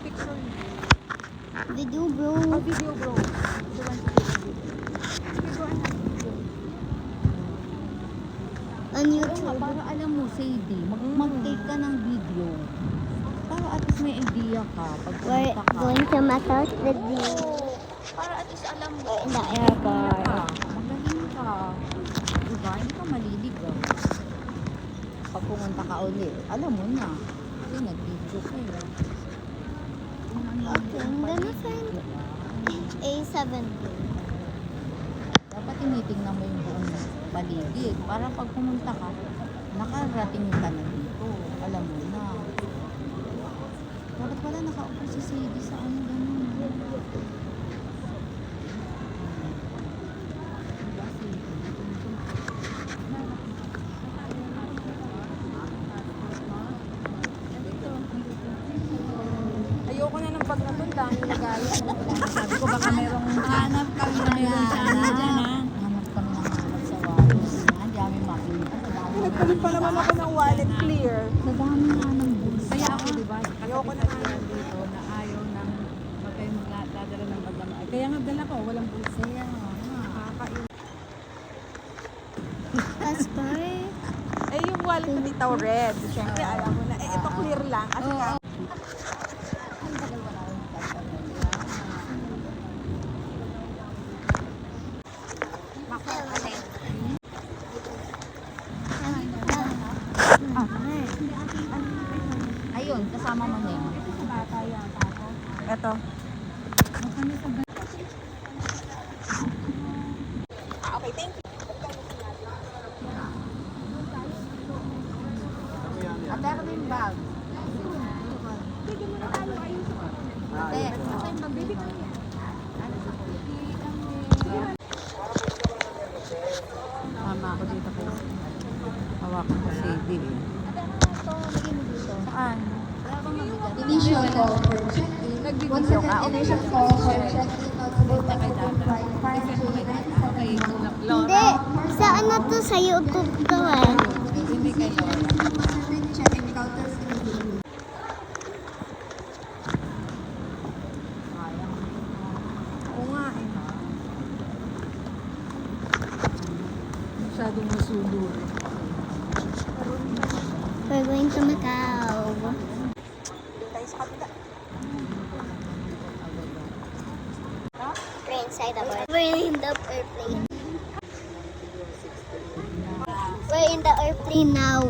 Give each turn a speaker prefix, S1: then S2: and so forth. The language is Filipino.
S1: picture niyo?
S2: Video, bro.
S1: Oh, video bro. The one to video. Sige, go ahead.
S2: On
S3: Oo nga,
S2: YouTube.
S3: para alam mo, Sadie, mag-take ka ng video. Para at least may idea ka pag
S2: We're
S3: pumunta ka.
S2: going to Matos with you.
S3: Oo, para at least alam mo.
S2: In the
S3: Ka,
S2: airport.
S3: magaling ka. Diba? Hindi ka malilig. Pag pumunta ka ulit, alam mo na. Kasi nag-video ka eh. Kung ano yung
S2: Okay, I'm gonna find
S3: diba?
S2: A7.
S3: Dapat tinitingnan mo yung buong paligid. Para pag pumunta ka, nakarating ka na dito. Alam mo na. Dapat pala nakaupo si Sadie sa ano ganun. Diba, Sadie?
S1: Ayoko na ng bag na to. Dami na gaya.
S3: Sabi ko baka merong hanap kami na meron sana dyan ha. Hanap kami ng hanap sa Waros. Hindi kami makita.
S1: Nagpalit pa naman ako ng wallet clear.
S3: Sa dami nga ng bulsa.
S4: Kaya ako, di ba?
S1: Ayoko na nga yan
S4: dito na ayaw ng matay magdadala ng magdama. Kaya nga dala ko, walang bulsa yan.
S1: Nakakain.
S2: Passport.
S1: Eh, yung wallet ko dito red. Siyempre, alam mo na. Eh, ito clear lang. Kasi ka,
S3: Ayun, kasama mo na yun.
S1: ito. Okay, thank you.
S3: Ate, ako yung bag. Ate, asa yung bag dito?
S4: Tama ako dito kayo. Hawakan ko Sadie.
S3: Saan? Wala bang mabigat?
S5: Initial call for check-in. Once again, initial call for check-in of flight 529.
S4: Okay,
S2: Hindi. Sa ano to? Sa YouTube to eh.
S4: hindi kay Lola.
S5: Check-in counter screen.
S1: Oo nga eh.
S4: Masyadong masulo.
S2: We're going to Macau.
S1: Doon tayo sa kabila.
S2: We're inside the bird. We're in the airplane. We're in the airplane now.